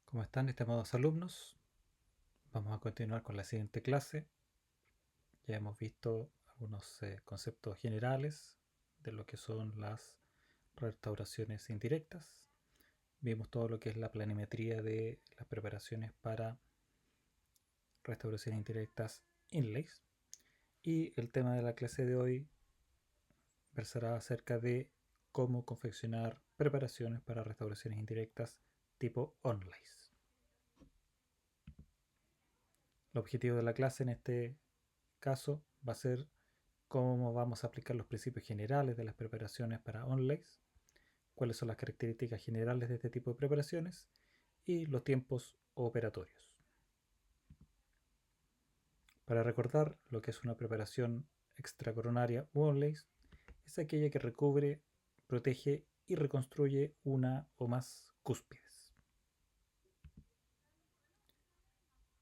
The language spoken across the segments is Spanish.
¿Cómo están, estimados alumnos? Vamos a continuar con la siguiente clase. Ya hemos visto algunos conceptos generales de lo que son las restauraciones indirectas. Vimos todo lo que es la planimetría de las preparaciones para restauraciones indirectas inlays. Y el tema de la clase de hoy versará acerca de cómo confeccionar preparaciones para restauraciones indirectas tipo onlays. El objetivo de la clase en este caso va a ser cómo vamos a aplicar los principios generales de las preparaciones para onlays, cuáles son las características generales de este tipo de preparaciones y los tiempos operatorios. Para recordar lo que es una preparación extracoronaria u onlays, es aquella que recubre, protege y reconstruye una o más cúspides.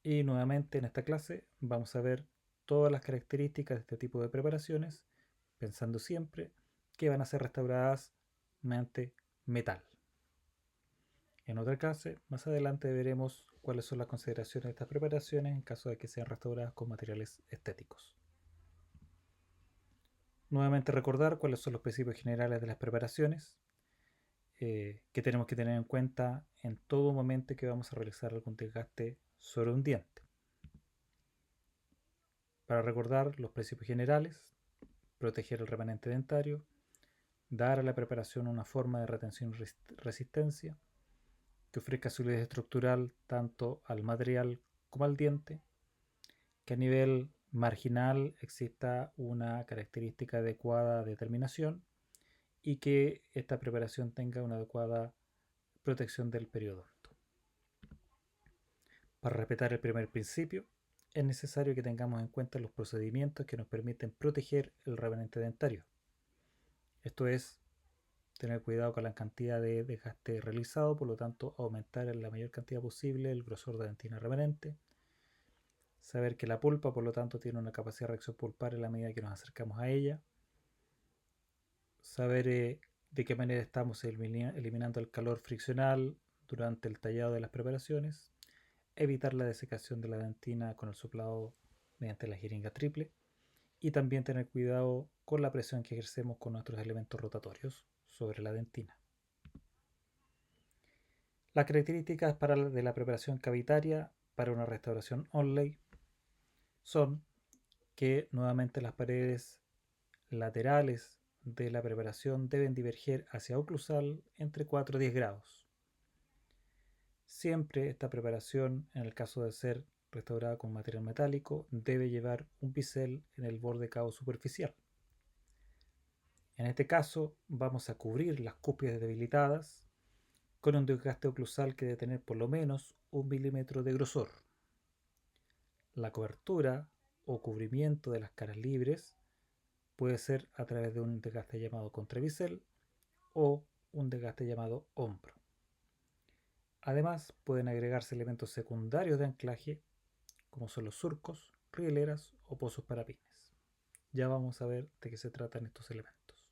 Y nuevamente en esta clase vamos a ver todas las características de este tipo de preparaciones, pensando siempre que van a ser restauradas mediante metal. En otra clase, más adelante veremos cuáles son las consideraciones de estas preparaciones en caso de que sean restauradas con materiales estéticos. Nuevamente recordar cuáles son los principios generales de las preparaciones que tenemos que tener en cuenta en todo momento que vamos a realizar algún desgaste sobre un diente. Para recordar los principios generales, proteger el remanente dentario, dar a la preparación una forma de retención y resistencia, que ofrezca solidez estructural tanto al material como al diente, que a nivel marginal exista una característica adecuada de terminación y que esta preparación tenga una adecuada protección del periodonto. Para respetar el primer principio, es necesario que tengamos en cuenta los procedimientos que nos permiten proteger el remanente dentario. Esto es, tener cuidado con la cantidad de desgaste realizado, por lo tanto aumentar en la mayor cantidad posible el grosor de dentina remanente. Saber que la pulpa, por lo tanto, tiene una capacidad de reacción pulpar en la medida que nos acercamos a ella. Saber de qué manera estamos eliminando el calor friccional durante el tallado de las preparaciones. Evitar la desecación de la dentina con el soplado mediante la jeringa triple. Y también tener cuidado con la presión que ejercemos con nuestros elementos rotatorios sobre la dentina. Las características de la preparación cavitaria para una restauración onlay son que nuevamente las paredes laterales de la preparación deben diverger hacia oclusal entre 4 y 10 grados. Siempre esta preparación, en el caso de ser restaurada con material metálico, debe llevar un bisel en el borde cabo superficial. En este caso vamos a cubrir las cúspides debilitadas con un desgaste oclusal que debe tener por lo menos 1 milímetro de grosor. La cobertura o cubrimiento de las caras libres puede ser a través de un desgaste llamado contrabisel o un desgaste llamado hombro. Además, pueden agregarse elementos secundarios de anclaje, como son los surcos, rieleras o pozos para pines. Ya vamos a ver de qué se tratan estos elementos.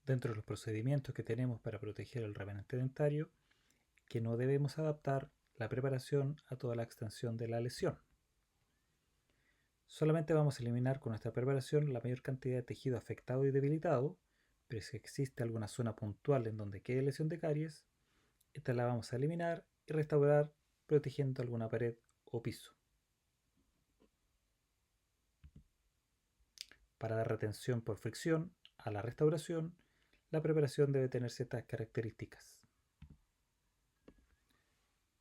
Dentro de los procedimientos que tenemos para proteger el remanente dentario, que no debemos adaptar la preparación a toda la extensión de la lesión. Solamente vamos a eliminar con nuestra preparación la mayor cantidad de tejido afectado y debilitado, pero si existe alguna zona puntual en donde quede lesión de caries, esta la vamos a eliminar y restaurar protegiendo alguna pared o piso. Para dar retención por fricción a la restauración, la preparación debe tener ciertas características.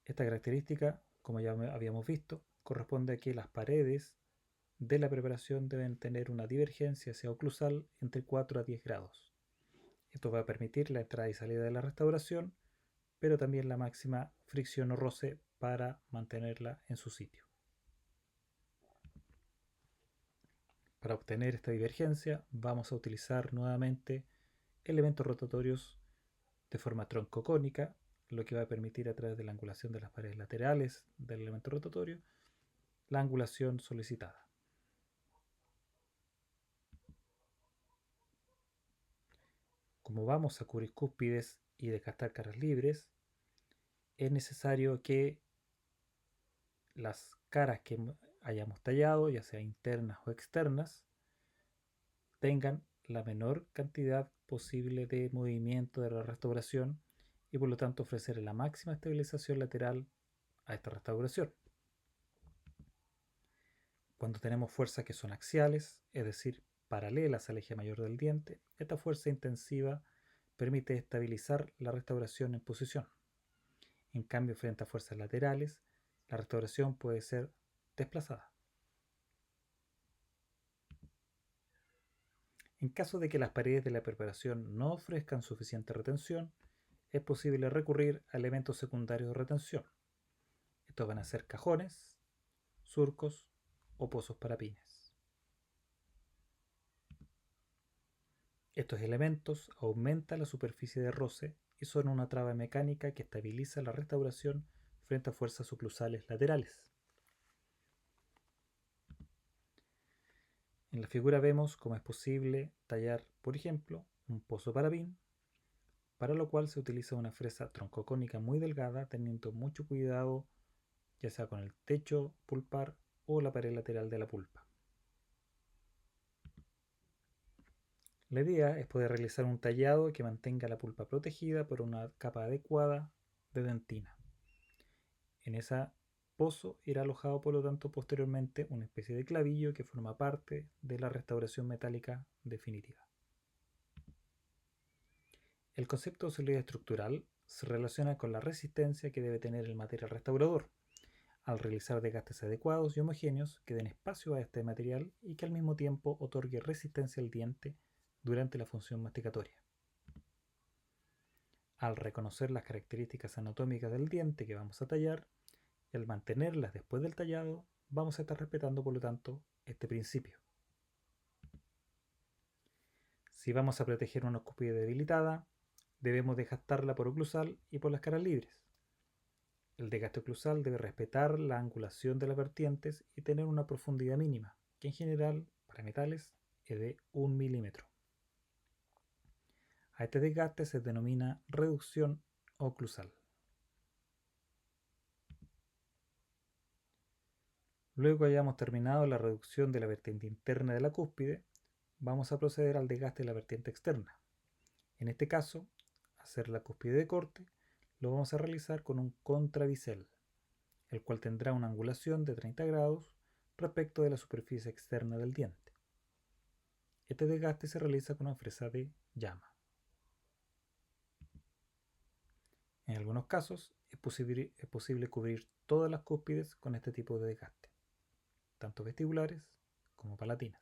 Esta característica, como ya habíamos visto, corresponde a que las paredes de la preparación deben tener una divergencia hacia oclusal entre 4 a 10 grados. Esto va a permitir la entrada y salida de la restauración, pero también la máxima fricción o roce para mantenerla en su sitio. Para obtener esta divergencia vamos a utilizar nuevamente elementos rotatorios de forma troncocónica, lo que va a permitir a través de la angulación de las paredes laterales del elemento rotatorio la angulación solicitada. Como vamos a cubrir cúspides y desgastar caras libres, es necesario que las caras que hayamos tallado, ya sea internas o externas, tengan la menor cantidad posible de movimiento de la restauración y por lo tanto ofrecer la máxima estabilización lateral a esta restauración. Cuando tenemos fuerzas que son axiales, es decir, paralelas al eje mayor del diente, esta fuerza intensiva permite estabilizar la restauración en posición. En cambio, frente a fuerzas laterales, la restauración puede ser desplazada. En caso de que las paredes de la preparación no ofrezcan suficiente retención, es posible recurrir a elementos secundarios de retención. Estos van a ser cajones, surcos o pozos para pines. Estos elementos aumentan la superficie de roce y son una traba mecánica que estabiliza la restauración frente a fuerzas oclusales laterales. En la figura vemos cómo es posible tallar, por ejemplo, un pozo para pin, para lo cual se utiliza una fresa troncocónica muy delgada, teniendo mucho cuidado ya sea con el techo pulpar o la pared lateral de la pulpa. La idea es poder realizar un tallado que mantenga la pulpa protegida por una capa adecuada de dentina. En ese pozo irá alojado por lo tanto posteriormente una especie de clavillo que forma parte de la restauración metálica definitiva. El concepto de solidez estructural se relaciona con la resistencia que debe tener el material restaurador al realizar desgastes adecuados y homogéneos que den espacio a este material y que al mismo tiempo otorgue resistencia al diente durante la función masticatoria. Al reconocer las características anatómicas del diente que vamos a tallar y al mantenerlas después del tallado, vamos a estar respetando por lo tanto este principio. Si vamos a proteger una cúspide debilitada, debemos desgastarla por oclusal y por las caras libres. El desgaste oclusal debe respetar la angulación de las vertientes y tener una profundidad mínima, que en general, para metales, es de 1 milímetro. A este desgaste se denomina reducción oclusal. Luego hayamos terminado la reducción de la vertiente interna de la cúspide, vamos a proceder al desgaste de la vertiente externa. En este caso, hacer la cúspide de corte lo vamos a realizar con un contrabisel, el cual tendrá una angulación de 30 grados respecto de la superficie externa del diente. Este desgaste se realiza con una fresa de llama. En algunos casos es posible cubrir todas las cúspides con este tipo de desgaste, tanto vestibulares como palatinas.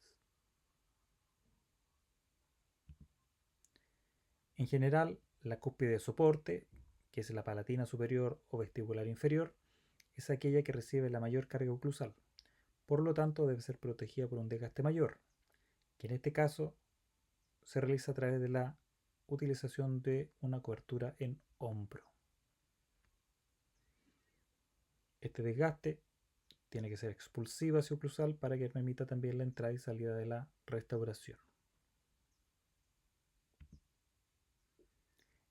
En general, la cúspide de soporte, que es la palatina superior o vestibular inferior, es aquella que recibe la mayor carga oclusal, por lo tanto debe ser protegida por un desgaste mayor, que en este caso se realiza a través de la utilización de una cobertura en hombro. Este desgaste tiene que ser expulsiva hacia oclusal para que permita también la entrada y salida de la restauración.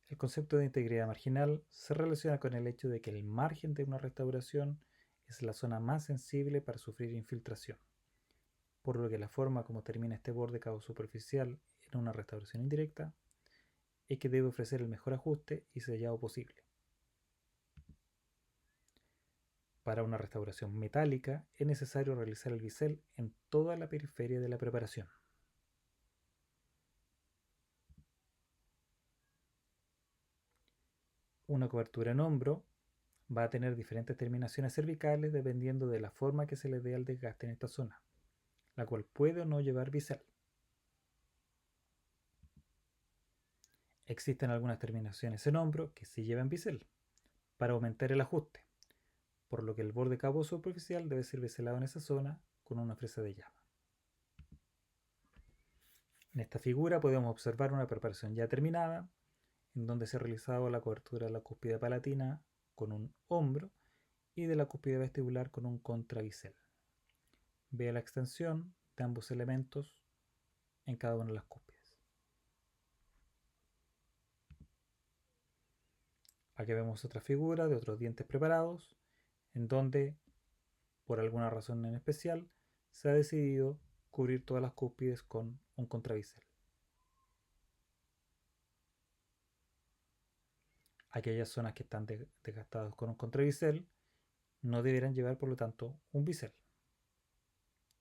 El concepto de integridad marginal se relaciona con el hecho de que el margen de una restauración es la zona más sensible para sufrir infiltración, por lo que la forma como termina este borde cabo superficial en una restauración indirecta es que debe ofrecer el mejor ajuste y sellado posible. Para una restauración metálica es necesario realizar el bisel en toda la periferia de la preparación. Una cobertura en hombro va a tener diferentes terminaciones cervicales dependiendo de la forma que se le dé al desgaste en esta zona, la cual puede o no llevar bisel. Existen algunas terminaciones en hombro que sí llevan bisel, para aumentar el ajuste, por lo que el borde cabo superficial debe ser biselado en esa zona con una fresa de llama. En esta figura podemos observar una preparación ya terminada, en donde se ha realizado la cobertura de la cúspide palatina con un hombro y de la cúspide vestibular con un contrabisel. Vea la extensión de ambos elementos en cada una de las cúspides. Aquí vemos otra figura de otros dientes preparados, en donde, por alguna razón en especial, se ha decidido cubrir todas las cúspides con un contrabisel. Aquellas zonas que están desgastadas con un contrabisel no deberán llevar, por lo tanto, un bisel,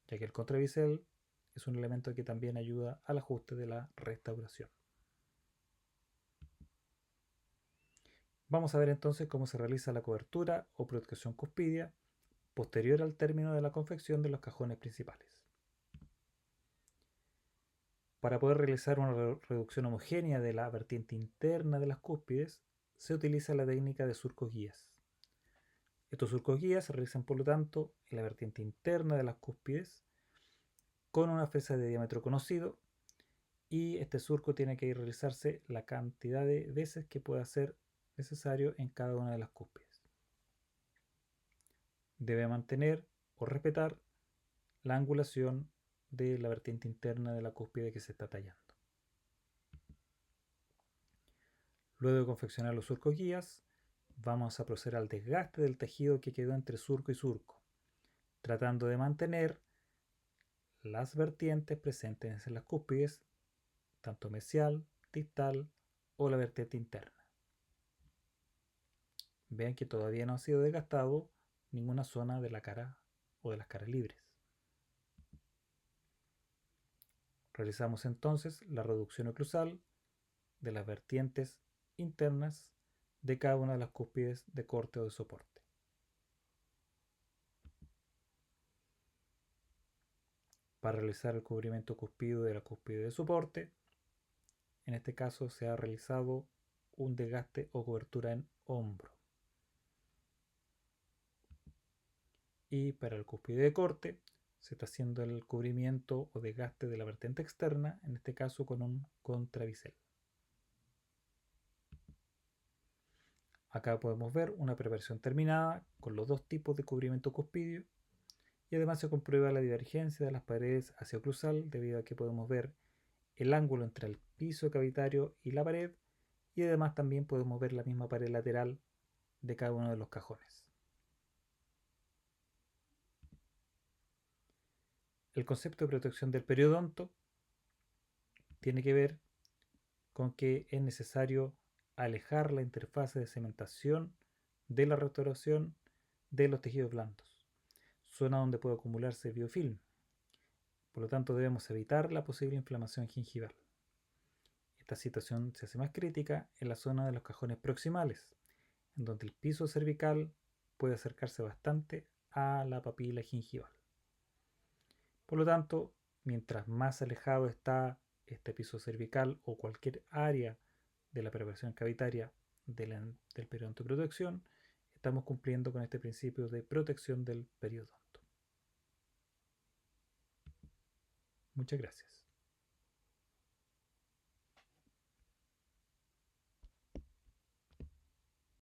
ya que el contrabisel es un elemento que también ayuda al ajuste de la restauración. Vamos a ver entonces cómo se realiza la cobertura o protección cuspidia posterior al término de la confección de los cajones principales. Para poder realizar una reducción homogénea de la vertiente interna de las cúspides, se utiliza la técnica de surcos guías. Estos surcos guías se realizan, por lo tanto, en la vertiente interna de las cúspides con una fresa de diámetro conocido, y este surco tiene que realizarse la cantidad de veces que pueda ser necesario en cada una de las cúspides. Debe mantener o respetar la angulación de la vertiente interna de la cúspide que se está tallando. Luego de confeccionar los surcos guías, vamos a proceder al desgaste del tejido que quedó entre surco y surco, tratando de mantener las vertientes presentes en las cúspides, tanto mesial, distal o la vertiente interna. Vean que todavía no ha sido desgastado ninguna zona de la cara o de las caras libres. Realizamos entonces la reducción oclusal de las vertientes internas de cada una de las cúspides de corte o de soporte. Para realizar el cubrimiento cuspídeo de la cúspide de soporte, en este caso se ha realizado un desgaste o cobertura en hombro. Y para el cúspide de corte se está haciendo el cubrimiento o desgaste de la vertiente externa, en este caso con un contrabisel. Acá podemos ver una preparación terminada con los dos tipos de cubrimiento cuspidio, y además se comprueba la divergencia de las paredes hacia oclusal debido a que podemos ver el ángulo entre el piso cavitario y la pared, y además también podemos ver la misma pared lateral de cada uno de los cajones. El concepto de protección del periodonto tiene que ver con que es necesario alejar la interfase de cementación de la restauración de los tejidos blandos, zona donde puede acumularse biofilm. Por lo tanto, debemos evitar la posible inflamación gingival. Esta situación se hace más crítica en la zona de los cajones proximales, en donde el piso cervical puede acercarse bastante a la papila gingival. Por lo tanto, mientras más alejado está este piso cervical o cualquier área de la preparación cavitaria del periodonto de protección, estamos cumpliendo con este principio de protección del periodonto. Muchas gracias.